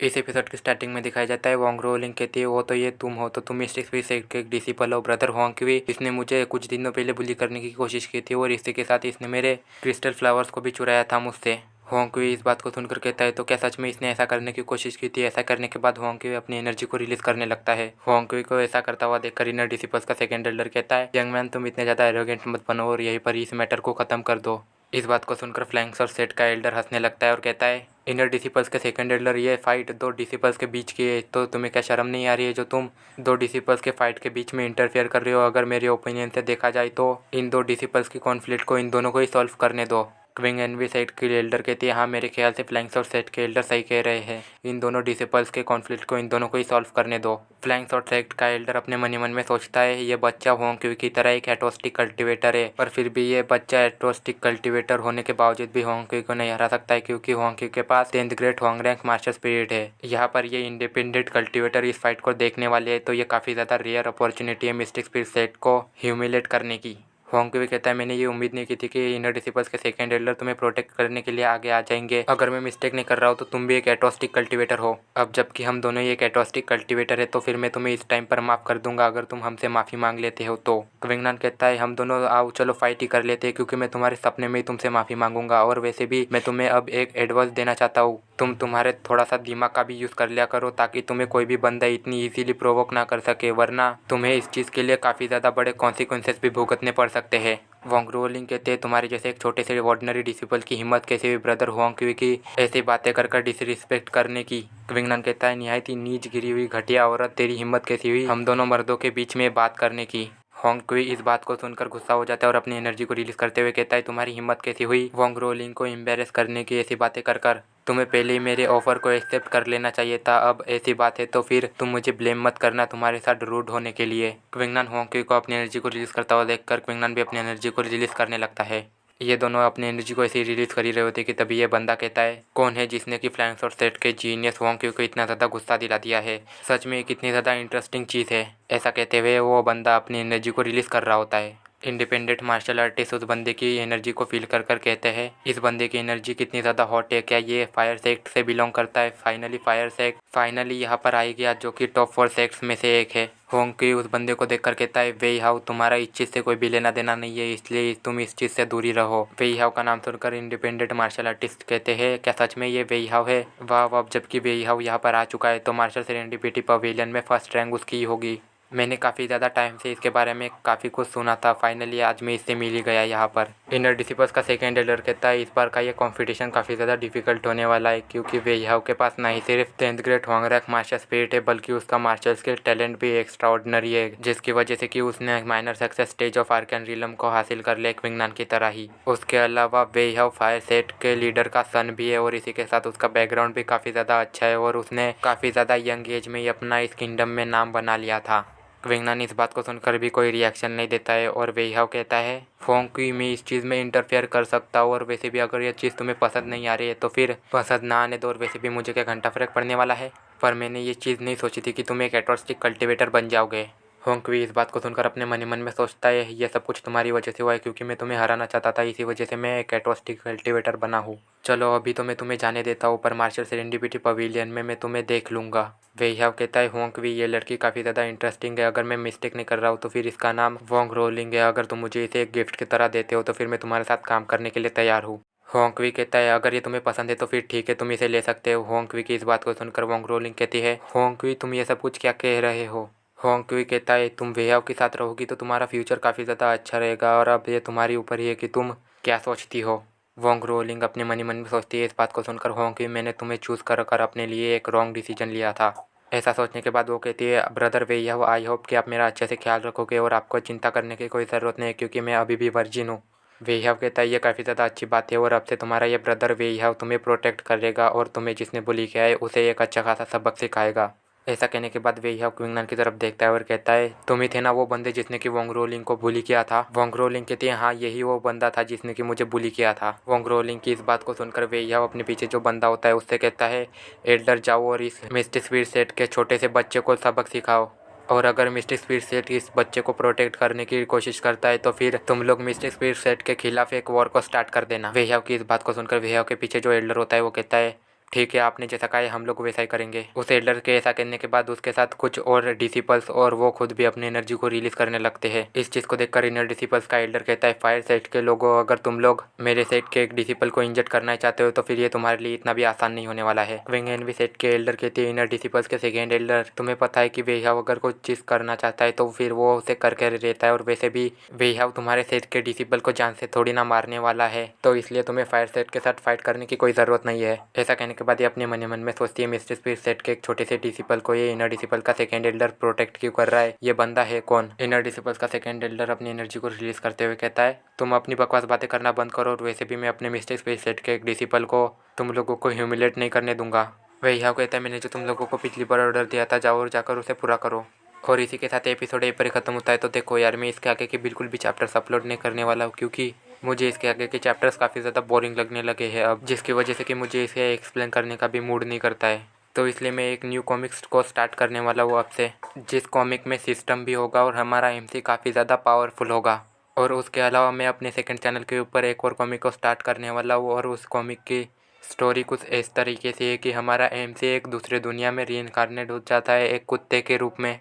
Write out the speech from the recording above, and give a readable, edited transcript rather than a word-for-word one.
इस एपिसोड की स्टार्टिंग में दिखाया जाता है वोंग रोलिंग कहती है वो तो ये तुम हो, तो तुम मिस्टिक स्पीड से एक डिसिपल हो ब्रदर होंग क्वी। इसने मुझे कुछ दिनों पहले बुली करने की कोशिश की थी और इसी के साथ इसने मेरे क्रिस्टल फ्लावर्स को भी चुराया था मुझसे। होंग क्वी इस बात को सुनकर कहता है तो क्या सच में इसने ऐसा करने की कोशिश की थी। ऐसा करने के बाद होंग क्वी अपनी एनर्जी को रिलीज करने लगता है। होंग क्वी को ऐसा करता हुआ देखकर इनर डिसिपल्स का सेकंड एल्डर कहता है यंग मैन तुम इतने ज़्यादा एरोगेंट मत बनो और यहीं पर इस मैटर को ख़त्म कर दो। इस बात को सुनकर फ्लैंक्स और सेट का एल्डर हंसने लगता है और कहता है इनर डिसिपल्स के सेकंड एल्डर ये फाइट दो डिसिपल्स के बीच की है, तो तुम्हें क्या शर्म नहीं आ रही है जो तुम दो डिसिपल्स के फाइट के बीच में इंटरफेयर कर रहे हो। अगर मेरे ओपिनियन से देखा जाए तो इन दो डिसिपल्स की कॉन्फ्लिक्ट को इन दोनों को ही सॉल्व करने दो। क्विंग एनवी सेट के एल्डर कहती है हाँ मेरे ख्याल से फ्लैंक्स और सेट के एल्डर सही कह रहे हैं, इन दोनों डिसिपल्स के कॉन्फ्लिक्ट को इन दोनों को ही सॉल्व करने दो। फ्लैंक्स और सेट का एल्डर अपने मन ही मन में सोचता है ये बच्चा होंग क्वी की तरह एक एटोस्टिक कल्टिवेटर है, पर फिर भी ये बच्चा एटोस्टिक कल्टिवेटर होने के बावजूद भी होंग क्वी को नहीं हरा सकता है क्योंकि होंग क्वी के पास 10th ग्रेड होंग रैंक मास्टर स्पिरिट है। यहाँ पर ये इंडिपेंडेंट कल्टिवेटर इस फाइट को देखने वाले है तो ये काफ़ी ज़्यादा रेयर अपॉर्चुनिटी है मिस्टिक स्पिरिट सेट को ह्यूमिलेट करने की। होंग क्वी कहता है मैंने ये उम्मीद नहीं की थी कि इनर डिसिपल्स के सेकंड एल्डर तुम्हें प्रोटेक्ट करने के लिए आगे आ जाएंगे। अगर मैं मिस्टेक नहीं कर रहा हूँ तो तुम भी एक एटोस्टिक कल्टिवेटर हो। अब जबकि हम दोनों ही एक एटोस्टिक कल्टिवेटर है तो फिर मैं तुम्हें इस टाइम पर माफ़ कर दूंगा अगर तुम हमसे माफ़ी मांग लेते हो तो। क्विंगनान कहता है हम दोनों आओ चलो फाइट ही कर लेते हैं क्योंकि मैं तुम्हारे सपने में ही तुमसे माफ़ी मांगूंगा और वैसे भी मैं तुम्हें अब एक एडवाइस देना चाहता हूँ, तुम तुम्हारे थोड़ा सा दिमाग का भी यूज़ कर लिया करो ताकि तुम्हें कोई भी बंदा इतनी इजीली प्रोवोक ना कर सके, वरना तुम्हें इस चीज़ के लिए काफ़ी ज़्यादा बड़े कॉन्सिक्वेंसेस भी भुगतने पड़ सकते हैं। वोंग रोलिंग कहते हैं तुम्हारे जैसे एक छोटे से ऑर्डिनरी डिसिपल की हिम्मत कैसे भी ब्रदर होंग क्वी की ऐसी बातें कर कर डिसरिस्पेक्ट करने की। क्विंगनान कहता है निहायत ही नीच गिरी हुई घटिया औरत, तेरी हिम्मत कैसी हुई हम दोनों मर्दों के बीच में बात करने की। होंग क्वी इस बात को सुनकर गुस्सा हो जाता है और अपनी एनर्जी को रिलीज करते हुए कहता है तुम्हारी हिम्मत कैसी हुई वोंग रोलिंग को एम्बेरस करने की ऐसी बातें कर कर, तुम्हें पहले ही मेरे ऑफर को एक्सेप्ट कर लेना चाहिए था। अब ऐसी बात है तो फिर तुम मुझे ब्लेम मत करना तुम्हारे साथ रूड होने के लिए। क्विंगनान होंग क्वी को अपनी एनर्जी को रिलीज करता हुआ देखकर क्विंगनान भी अपनी एनर्जी को रिलीज करने लगता है। ये दोनों अपनी एनर्जी को ऐसे ही रिलीज कर ही रहे होते कि तभी ये बंदा कहता है कौन है जिसने कि फ्लैंक्स और सेट के जीनियस होंग क्वी को इतना ज़्यादा गुस्सा दिला दिया है, सच में कितनी ज़्यादा इंटरेस्टिंग चीज़ है। ऐसा कहते हुए वो बंदा अपनी एनर्जी को रिलीज़ कर रहा होता है। इंडिपेंडेंट मार्शल आर्टिस्ट उस बंदे की एनर्जी को फील कर कर कहते हैं इस बंदे की एनर्जी कितनी ज़्यादा हॉट है, क्या ये फायर सेक्ट से बिलोंग करता है। फाइनली फायर सेक्ट फाइनली यहाँ पर आई गया जो कि टॉप 4 सेक्ट्स में से एक है। होंग क्वी उस बंदे को देखकर कहता है वेई हाउ तुम्हारा इस चीज़ से कोई भी लेना देना नहीं है, इसलिए तुम इस चीज़ से दूरी रहो। वेई हाउ का नाम सुनकर इंडिपेंडेंट मार्शल आर्टिस्ट कहते हैं क्या सच में ये वेई हाउ है। वाह वाह, जबकि वेई हाउ यहाँ पर आ चुका है तो मार्शल सेरेंडिपिटी पवेलियन में फर्स्ट रैंक उसकी होगी। मैंने काफ़ी ज़्यादा टाइम से इसके बारे में काफ़ी कुछ सुना था, फाइनली आज मैं इससे मिल ही गया यहाँ पर। इनर डिसिपल्स का सेकंड एल्डर कहता है इस बार का ये कंपटीशन काफ़ी ज़्यादा डिफिकल्ट होने वाला है क्योंकि वेई हाउ के पास ना ही सिर्फ 10th ग्रेड होंग रैंक मार्शल स्पिरिट है बल्कि उसका मार्शल स्किल टैलेंट भी एक्स्ट्रा ऑर्डिनरी है, जिसकी वजह से कि उसने minor success stage of arcane realm को हासिल कर लिया क्विंगनान की तरह ही। उसके अलावा वेई हाउ फायर सेट के लीडर का सन भी है और इसी के साथ उसका बैकग्राउंड भी काफ़ी ज़्यादा अच्छा है और उसने काफ़ी ज़्यादा यंग एज में ही अपना इस किंगडम में नाम बना लिया था। क्विंगनान इस बात को सुनकर भी कोई रिएक्शन नहीं देता है और वेई हाउ कहता है होंग क्वी मैं इस चीज़ में इंटरफेयर कर सकता हूँ और वैसे भी अगर ये चीज़ तुम्हें पसंद नहीं आ रही है तो फिर पसंद ना आने दो और वैसे भी मुझे क्या घंटा फ़र्क पड़ने वाला है, पर मैंने ये चीज़ नहीं सोची थी कि तुम एक एटोस्टिक कल्टिवेटर बन जाओगे। होंग क्वी इस बात को सुनकर अपने मन ही मन में सोचता है ये सब कुछ तुम्हारी वजह से हुआ है क्योंकि मैं तुम्हें हराना चाहता था, इसी वजह से मैं एक एटोस्टिक कल्टिवेटर बना हूँ। चलो अभी तो मैं तुम्हें जाने देता हूँ पर मार्शल सेरेंडिपिटी पवेलियन में मैं तुम्हें देख लूँगा। वेई हाउ कहता है होंग क्वी ये लड़की काफ़ी ज़्यादा इंटरेस्टिंग है, अगर मैं मिस्टेक नहीं कर रहा हूँ तो फिर इसका नाम वोंग रोलिंग है, अगर तुम मुझे इसे एक गिफ्ट की तरह देते हो तो फिर मैं तुम्हारे साथ काम करने के लिए तैयार हूँ। होंग क्वी कहता है अगर ये तुम्हें पसंद है तो फिर ठीक है तुम इसे ले सकते हो। होंग क्वी की इस बात को सुनकर वोंग रोलिंग कहती है होंग क्वी तुम ये सब कुछ क्या कह रहे हो। होंग क्वी कहता है तुम वेई हाउ के साथ रहोगी तो तुम्हारा फ्यूचर काफ़ी ज़्यादा अच्छा रहेगा और अब ये तुम्हारे ऊपर ही है कि तुम क्या सोचती हो। वोंग रोलिंग अपने मन ही मन में सोचती है इस बात को सुनकर होंग क्वी मैंने तुम्हें चूज़ कर कर अपने लिए एक रॉन्ग डिसीजन लिया था। ऐसा सोचने के बाद वो कहती है ब्रदर वेई हाउ आई होप कि आप मेरा अच्छे से ख्याल रखोगे और आपको चिंता करने की कोई ज़रूरत नहीं है क्योंकि मैं अभी भी वर्जिन हूँ। वेई हाउ कहता है ये काफ़ी ज़्यादा अच्छी बात है और अब से तुम्हारा ये ब्रदर वेई हाउ तुम्हें प्रोटेक्ट करेगा और तुम्हें जिसने बुली किया है उसे एक अच्छा खासा सबक सिखाएगा। ऐसा कहने के बाद वेई हाउ क्विंगनान की तरफ देखता है और कहता है तुम ही थे ना वो बंदे जिसने कि वोंग रोलिंग को बुली किया था। वोंग रोलिंग कहती है हाँ यही वो बंदा था जिसने कि मुझे बुली किया था। वोंग रोलिंग की इस बात को सुनकर वेई हाउ अपने पीछे जो बंदा होता है उससे कहता है एल्डर जाओ और इस मिस्टिक स्पिरिट सेट के छोटे से बच्चे को सबक सिखाओ और अगर मिस्टिक स्पिरिट सेट इस बच्चे को प्रोटेक्ट करने की कोशिश करता है तो फिर तुम लोग मिस्टिक स्पिरिट सेट के खिलाफ एक वॉर को स्टार्ट कर देना। वेई हाउ की इस बात को सुनकर वेई हाउ के पीछे जो एल्डर होता है वो कहता है ठीक है, आपने जैसा कहा है हम लोग वैसा ही करेंगे। उस एल्डर के ऐसा कहने के बाद उसके साथ कुछ और डिसिपल्स और वो खुद भी अपनी एनर्जी को रिलीज करने लगते हैं। इस चीज़ को देखकर इनर डिसिपल्स का एल्डर कहता है, फायर सेट के लोगों, अगर तुम लोग मेरे सेट के एक डिसिपल को इंजेक्ट करना चाहते हो तो फिर ये तुम्हारे लिए इतना भी आसान नहीं होने वाला है। विंग एनवी सेट के एल्डर कहते हैं, इनर डिसिपल्स के सेकेंड एल्डर, तुम्हें पता है कि वेहाव अगर कोई चीज़ करना चाहता है तो फिर वो उसे करके रहता है, और वैसे भी वेहाव तुम्हारे सेट के डिसिपल को जान से थोड़ी ना मारने वाला है, तो इसलिए तुम्हें फायर सेट के साथ फाइट करने की कोई ज़रूरत नहीं है। ऐसा कहने के बाद ये अपने मन में सोचती है, मिस्टर स्पिरिट सेट के एक छोटे से डिसिपल को ये इनर डिसिपल का सेकेंड एल्डर प्रोटेक्ट क्यों कर रहा है, ये बंदा है कौन। इनर डिसिपल्स का सेकेंड एल्डर अपनी एनर्जी को रिलीज करते हुए कहता है, तुम अपनी बकवास बातें करना बंद करो, और वैसे भी मैं अपने मिस्टर स्पिरिट सेट के एक डिसिपल को तुम लोगों को ह्यूमिलेट नहीं करने दूंगा। वह यह कहता है, मैंने जो तुम लोगों को पिछली बार ऑर्डर दिया था जाओ और जाकर उसे पूरा करो। और इसी के साथ एपिसोड यहीं पर ख़त्म होता है। तो देखो यार, मैं इसके आगे के बिल्कुल भी चैप्टर्स अपलोड नहीं करने वाला हूँ, क्योंकि मुझे इसके आगे के चैप्टर्स काफ़ी ज़्यादा बोरिंग लगने लगे हैं अब, जिसकी वजह से कि मुझे इसे एक्सप्लेन करने का भी मूड नहीं करता है। तो इसलिए मैं एक न्यू कॉमिक्स को स्टार्ट करने वाला हूँ आपसे, जिस कॉमिक में सिस्टम भी होगा और हमारा एमसी काफ़ी ज़्यादा पावरफुल होगा। और उसके अलावा मैं अपने सेकंड चैनल के ऊपर एक और कॉमिक को स्टार्ट करने वाला हूँ, और उस कॉमिक की स्टोरी कुछ इस तरीके से है कि हमारा एमसी एक दूसरे दुनिया में री इनकार्नेट हो जाता है एक कुत्ते के रूप में।